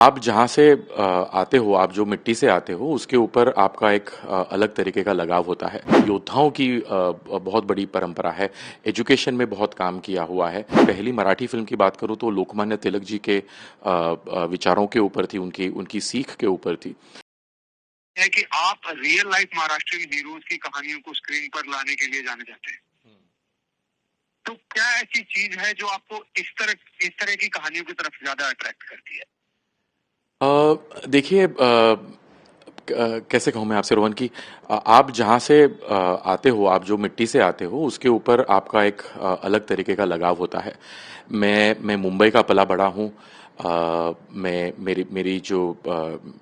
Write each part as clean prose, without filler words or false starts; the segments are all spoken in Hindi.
आप जहाँ से आते हो, आप जो मिट्टी से आते हो, उसके ऊपर आपका एक अलग तरीके का लगाव होता है। योद्धाओं की बहुत बड़ी परंपरा है। एजुकेशन में बहुत काम किया हुआ है। पहली मराठी फिल्म की बात करूँ तो लोकमान्य तिलक जी के विचारों के ऊपर थी, उनकी उनकी सीख के ऊपर थी। है कि आप रियल लाइफ महाराष्ट्र की हीरोज की कहानियों को स्क्रीन पर लाने के लिए जाने जाते हैं। तो क्या ऐसी चीज है जो आपको इस तरह की कहानियों की तरफ ज्यादा अट्रैक्ट करती है? देखिए, कैसे कहूँ मैं आपसे रोहन कि आप जहाँ से आते हो, आप जो मिट्टी से आते हो, उसके ऊपर आपका एक अलग तरीके का लगाव होता है। मैं मुंबई का पला बड़ा हूँ। मैं मेरी मेरी जो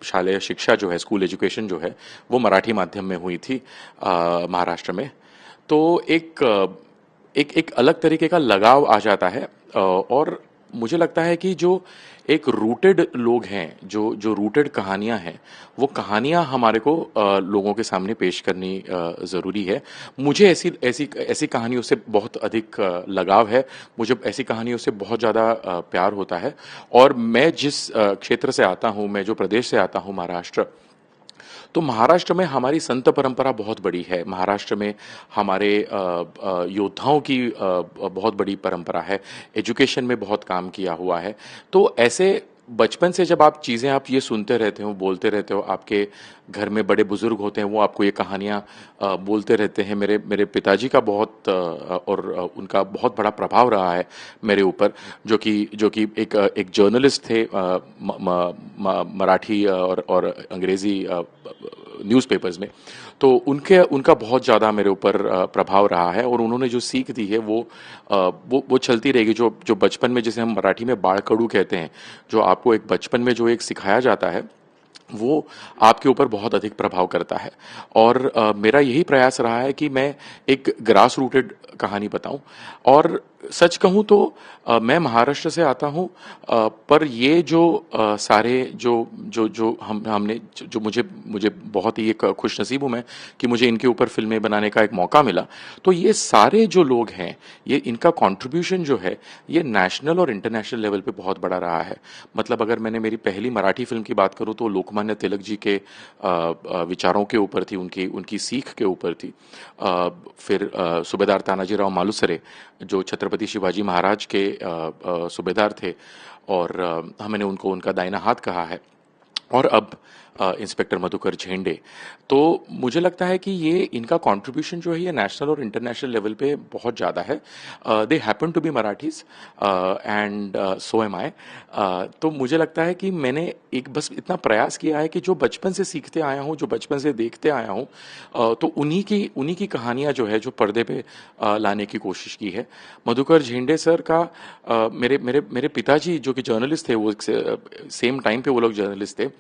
शालेय शिक्षा जो है, स्कूल एजुकेशन जो है, वो मराठी माध्यम में हुई थी महाराष्ट्र में। तो एक एक अलग तरीके का लगाव आ जाता है। और मुझे लगता है कि जो एक रूटेड लोग हैं, जो जो रूटेड कहानियां हैं, वो कहानियां हमारे को लोगों के सामने पेश करनी ज़रूरी है। मुझे ऐसी ऐसी ऐसी कहानियों से बहुत अधिक लगाव है। मुझे ऐसी कहानियों से बहुत ज़्यादा प्यार होता है। और मैं जिस क्षेत्र से आता हूँ, मैं जो प्रदेश से आता हूँ, महाराष्ट्र, तो महाराष्ट्र में हमारी संत परंपरा बहुत बड़ी है। महाराष्ट्र में हमारे योद्धाओं की बहुत बड़ी परंपरा है। एजुकेशन में बहुत काम किया हुआ है। तो ऐसे बचपन से जब आप चीज़ें आप ये सुनते रहते हो, बोलते रहते हो, आपके घर में बड़े बुजुर्ग होते हैं, वो आपको ये कहानियाँ बोलते रहते हैं। मेरे मेरे पिताजी का बहुत और उनका बहुत बड़ा प्रभाव रहा है मेरे ऊपर, जो कि एक जर्नलिस्ट थे, मराठी और अंग्रेजी न्यूज़पेपर्स में। तो उनके उनका बहुत ज़्यादा मेरे ऊपर प्रभाव रहा है। और उन्होंने जो सीख दी है वो चलती रहेगी। जो जो बचपन में, जिसे हम मराठी में बाळकडू कहते हैं, जो आपको एक बचपन में जो एक सिखाया जाता है, वो आपके ऊपर बहुत अधिक प्रभाव करता है। और मेरा यही प्रयास रहा है कि मैं एक ग्रास रूटेड कहानी बताऊं। और सच कहूं तो मैं महाराष्ट्र से आता हूं, पर ये जो सारे जो जो जो हमने जो मुझे मुझे बहुत ही एक खुशनसीब हूं मैं कि मुझे इनके ऊपर फिल्में बनाने का एक मौका मिला। तो ये सारे जो लोग हैं, ये इनका कंट्रीब्यूशन जो है, ये नेशनल और इंटरनेशनल लेवल पे बहुत बड़ा रहा है। मतलब अगर मैंने मेरी पहली मराठी फिल्म की बात करूं तो लोकमान्य तिलक जी के विचारों के ऊपर थी, उनकी उनकी सीख के ऊपर थी। फिर सूबेदार तानाजीराव मालुसरे, जो छत्रपति शिवाजी महाराज के सूबेदार थे, और हमने उनको उनका दाहिना हाथ कहा है। और अब इंस्पेक्टर मधुकर झेंडे। तो मुझे लगता है कि ये इनका कंट्रीब्यूशन जो है, ये नेशनल और इंटरनेशनल लेवल पे बहुत ज़्यादा है। They happen to be Marathis and so am I. तो मुझे लगता है कि मैंने एक बस इतना प्रयास किया है कि जो बचपन से सीखते आया हूँ, जो बचपन से देखते आया हूँ, तो उन्हीं की कहानियाँ जो है, जो पर्दे पे लाने की कोशिश की है। मधुकर झेंडे सर का मेरे मेरे मेरे पिताजी जो कि जर्नलिस्ट थे, वो सेम टाइम पे वो लोग जर्नलिस्ट थे।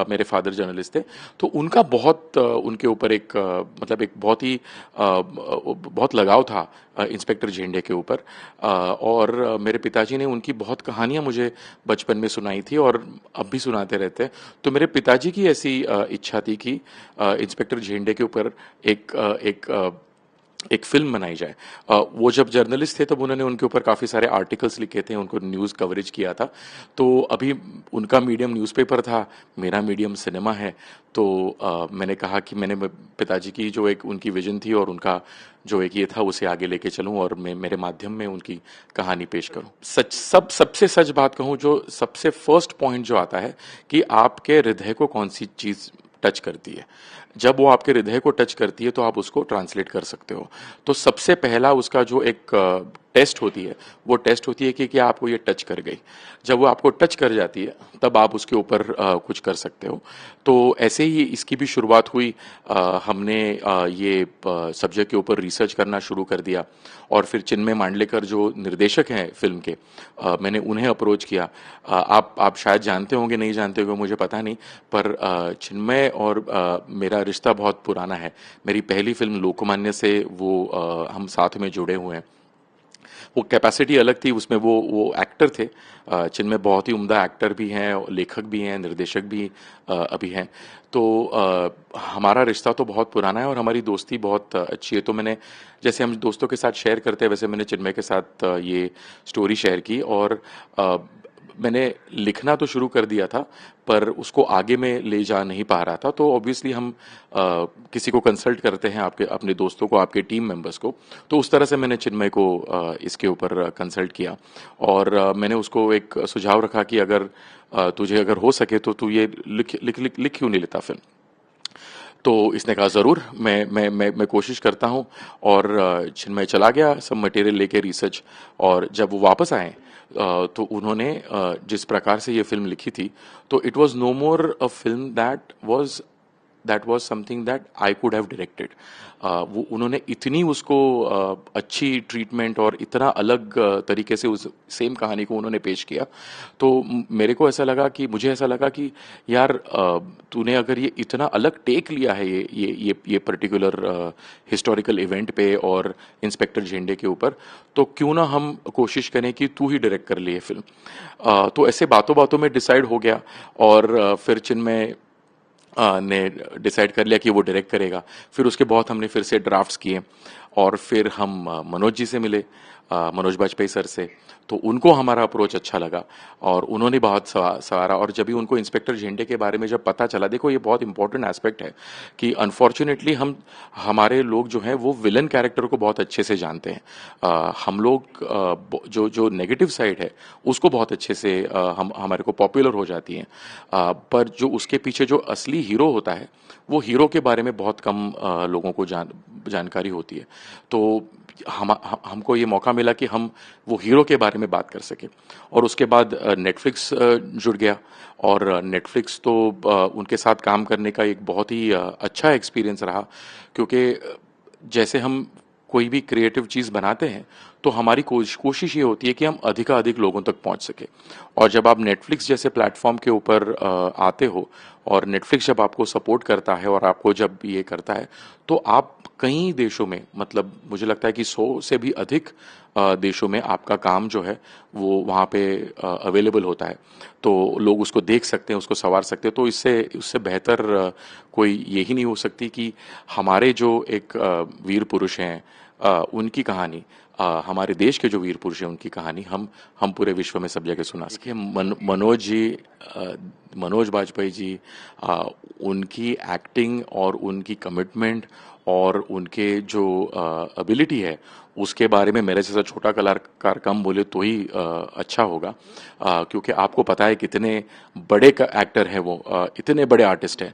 मेरे फादर जर्नलिस्ट थे। तो उनका बहुत उनके ऊपर एक मतलब एक बहुत ही बहुत लगाव था इंस्पेक्टर झेंडे के ऊपर। और मेरे पिताजी ने उनकी बहुत कहानियां मुझे बचपन में सुनाई थी, और अब भी सुनाते रहते हैं। तो मेरे पिताजी की ऐसी इच्छा थी कि इंस्पेक्टर झेंडे के ऊपर एक फिल्म बनाई जाए। वो जब जर्नलिस्ट थे तब उन्होंने उनके ऊपर काफ़ी सारे आर्टिकल्स लिखे थे, उनको न्यूज़ कवरेज किया था। तो अभी उनका मीडियम न्यूज़पेपर था, मेरा मीडियम सिनेमा है। तो मैंने कहा कि पिताजी की जो एक उनकी विजन थी और उनका जो एक ये था, उसे आगे लेके चलूं और मैं मेरे माध्यम में उनकी कहानी पेश करूं। सबसे सच बात कहूं, जो सबसे फर्स्ट पॉइंट जो आता है कि आपके हृदय को कौन सी चीज़ टच करती है। जब वो आपके हृदय को टच करती है तो आप उसको ट्रांसलेट कर सकते हो। तो सबसे पहला उसका जो एक टेस्ट होती है, वो टेस्ट होती है कि क्या आपको ये टच कर गई। जब वो आपको टच कर जाती है, तब आप उसके ऊपर कुछ कर सकते हो। तो ऐसे ही इसकी भी शुरुआत हुई। हमने ये सब्जेक्ट के ऊपर रिसर्च करना शुरू कर दिया। और फिर चिन्मय मांडलेकर जो निर्देशक हैं फिल्म के, मैंने उन्हें अप्रोच किया। आप शायद जानते होंगे, नहीं जानते होंगे, मुझे पता नहीं। पर चिन्मय और मेरा रिश्ता बहुत पुराना है। मेरी पहली फिल्म लोकमान्य से वो हम साथ में जुड़े हुए हैं। वो कैपेसिटी अलग थी, उसमें वो एक्टर थे। जिनमें बहुत ही उम्दा एक्टर भी हैं, लेखक भी हैं, निर्देशक भी अभी हैं। तो हमारा रिश्ता तो बहुत पुराना है और हमारी दोस्ती बहुत अच्छी है। तो मैंने, जैसे हम दोस्तों के साथ शेयर करते हैं, वैसे मैंने चिन्मय के साथ ये स्टोरी शेयर की। और मैंने लिखना तो शुरू कर दिया था, पर उसको आगे मैं ले जा नहीं पा रहा था। तो ऑब्वियसली हम किसी को कंसल्ट करते हैं, आपके अपने दोस्तों को, आपके टीम मेंबर्स को। तो उस तरह से मैंने चिन्मय को इसके ऊपर कंसल्ट किया, और मैंने उसको एक सुझाव रखा कि अगर तुझे अगर हो सके तो तू ये लिख लिख लिख लिख क्यों नहीं लेता फिल्म। तो इसने कहा ज़रूर, मैं कोशिश करता हूँ। और चिन्मय चला गया सब मटेरियल लेके, रिसर्च। और जब वो वापस आए तो उन्होंने जिस प्रकार से ये फिल्म लिखी थी, तो it was no more a film that was something that I could have directed. वो उन्होंने इतनी उसको अच्छी ट्रीटमेंट और इतना अलग तरीके से उस सेम कहानी को उन्होंने पेश किया। तो मेरे को ऐसा लगा कि मुझे ऐसा लगा कि यार, तूने अगर ये इतना अलग टेक लिया है ये पर्टिकुलर हिस्टोरिकल इवेंट पे और इंस्पेक्टर झेंडे के ऊपर, तो क्यों ना हम कोशिश करें कि तू ही डायरेक्ट कर लिए फिल्म। तो ऐसे बातों बातों में डिसाइड हो गया। और फिर चिन्मय ने डिसाइड कर लिया कि वो डायरेक्ट करेगा। फिर उसके बहुत हमने फिर से ड्राफ्ट्स किए, और फिर हम मनोज जी से मिले, मनोज बाजपेयी सर से। तो उनको हमारा अप्रोच अच्छा लगा, और उन्होंने बहुत सवारा। और जब भी उनको इंस्पेक्टर झेंडे के बारे में जब पता चला, देखो ये बहुत इंपॉर्टेंट एस्पेक्ट है कि अनफॉर्चुनेटली हमारे लोग जो हैं वो विलन कैरेक्टर को बहुत अच्छे से जानते हैं। हम लोग जो जो नेगेटिव साइड है उसको बहुत अच्छे से हम हमारे को पॉपुलर हो जाती हैं। पर जो उसके पीछे जो असली हीरो होता है, वो हीरो के बारे में बहुत कम लोगों को जानकारी होती है। तो हमको ये मौका मिला कि हम वो हीरो के बारे में बात कर सके। और उसके बाद नेटफ्लिक्स जुड़ गया। और नेटफ्लिक्स तो उनके साथ काम करने का एक बहुत ही अच्छा एक्सपीरियंस रहा, क्योंकि जैसे हम कोई भी क्रिएटिव चीज़ बनाते हैं, तो हमारी कोशिश ये होती है कि हम अधिकाधिक लोगों तक पहुंच सके। और जब आप नेटफ्लिक्स जैसे प्लेटफॉर्म के ऊपर आते हो, और नेटफ्लिक्स जब आपको सपोर्ट करता है और आपको जब ये करता है, तो आप कई देशों में, मतलब मुझे लगता है कि 100 से भी अधिक देशों में आपका काम जो है वो वहाँ पे अवेलेबल होता है। तो लोग उसको देख सकते हैं, उसको संवार सकते हैं। तो इससे उससे बेहतर कोई यही नहीं हो सकती कि हमारे जो एक वीर पुरुष हैं, उनकी कहानी, हमारे देश के जो वीर पुरुष हैं उनकी कहानी हम पूरे विश्व में सब जगह सुना सके। मनोज जी, मनोज बाजपेयी जी, उनकी एक्टिंग और उनकी कमिटमेंट और उनके जो एबिलिटी है, उसके बारे में मेरे जैसा छोटा कलाकार कम बोले तो ही अच्छा होगा। क्योंकि आपको पता है कितने बड़े एक्टर हैं वो, इतने बड़े आर्टिस्ट हैं।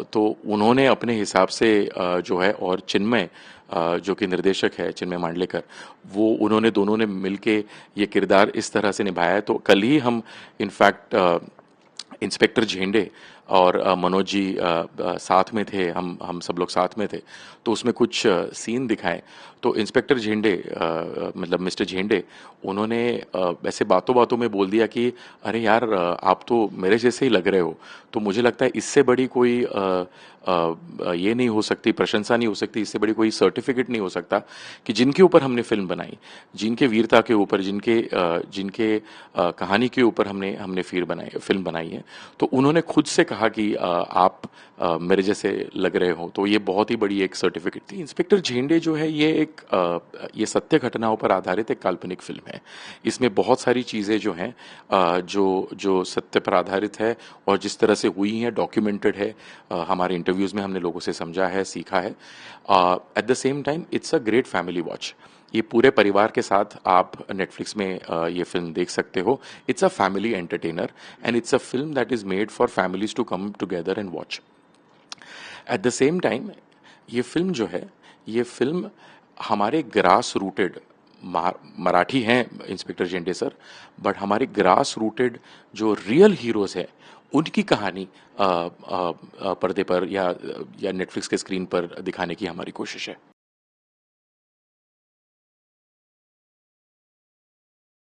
तो उन्होंने अपने हिसाब से जो है, और चिन्मय जो कि निर्देशक है, चिन्मय मांडलेकर, वो उन्होंने दोनों ने मिलके ये किरदार इस तरह से निभाया है। तो कल ही हम इनफैक्ट इंस्पेक्टर झेंडे और मनोज जी साथ में थे, हम सब लोग साथ में थे। तो उसमें कुछ सीन दिखाए। तो इंस्पेक्टर झेंडे, मतलब मिस्टर झेंडे, उन्होंने ऐसे बातों बातों में बोल दिया कि अरे यार, आप तो मेरे जैसे ही लग रहे हो। तो मुझे लगता है इससे बड़ी कोई ये नहीं हो सकती, प्रशंसा नहीं हो सकती, इससे बड़ी कोई सर्टिफिकेट नहीं हो सकता कि जिनके ऊपर हमने फिल्म बनाई, जिनके वीरता के ऊपर, जिनके कहानी के ऊपर हमने हमने फिल्म बनाई है, तो उन्होंने खुद से कहा कि आप मेरे जैसे लग रहे हो। तो ये बहुत ही बड़ी एक सर्टिफिकेट थी। इंस्पेक्टर झेंडे जो है ये ये सत्य घटनाओं पर आधारित एक काल्पनिक फिल्म है। इसमें बहुत सारी चीज़ें जो हैं, जो जो सत्य पर आधारित है और जिस तरह से हुई हैं, डॉक्यूमेंटेड है। हमारे इंटरव्यूज़ में हमने लोगों से समझा है, सीखा है। Eight the same time it's a great family watch. ये पूरे परिवार के साथ आप नेटफ्लिक्स में ये फिल्म देख सकते हो। It's a family entertainer, and it's a film that is made for families to come together and watch. At the same time ये फिल्म जो है, ये फिल्म हमारे ग्रास रूटेड, मराठी हैं इंस्पेक्टर जेंडे सर, बट हमारे ग्रास रूटेड जो रियल हीरोज है, उनकी कहानी पर्दे पर या नेटफ्लिक्स के स्क्रीन पर दिखाने की हमारी कोशिश है।